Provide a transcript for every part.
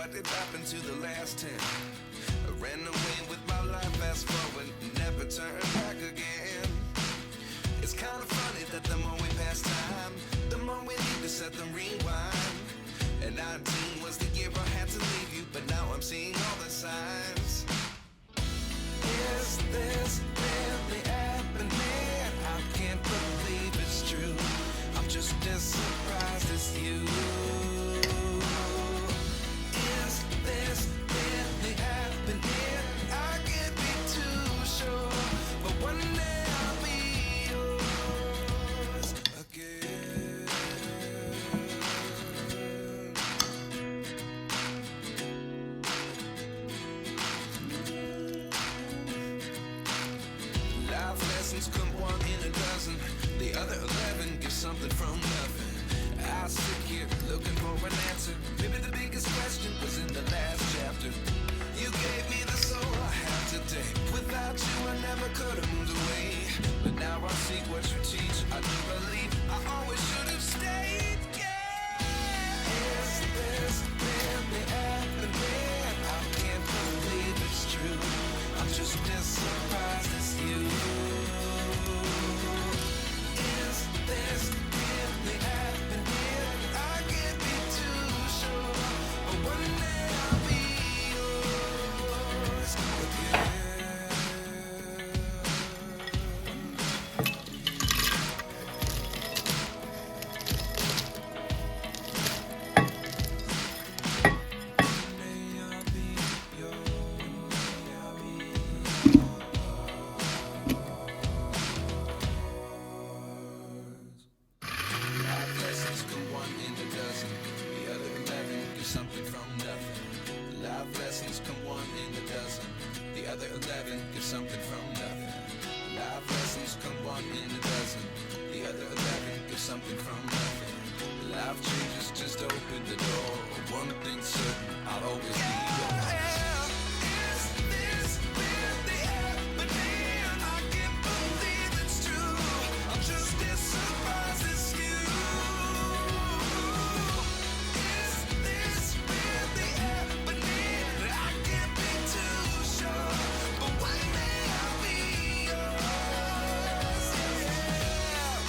what did happen to the last 10? I ran away with my life, fast forward, never turn back again. It's kind of funny that the more we pass time, the more we need to set them rewind. And 19 was the year I had to leave you, but now I'm seeing all the signs. Is this really happening? I can't believe it's true. I'm just as surprised as you. Is this really happening? I can't be too sure, but one day I'll be yours again. Life lessons come one in a dozen. The other 11 give something from nothing. I sit here looking for an answer. Maybe the biggest question was in the last chapter. You gave me the soul I have today. Without you I never could have moved away. But now I see what you teach. I do believe I always should have stayed. Yeah. Is this really happening? I can't believe it's true. I'm just as surprised as you. Is this really happening? I can't be too sure, but one day I'll be yours again. Life lessons come one in a dozen. The other 11 give something from nothing. Life lessons come one in a dozen. The other 11 give something from nothing. Life lessons come one in a dozen. The other 11 give something from nothing. Life changes just open the door. One thing's certain, I'll always be yours. Is this really happening? I can't believe it's true. I'm just as surprised as you. Is this really happening? I can't be too sure, but one day I'll be yours.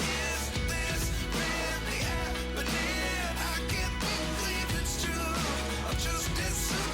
Is this really happening? I can't believe it's true. I'm just as surprised.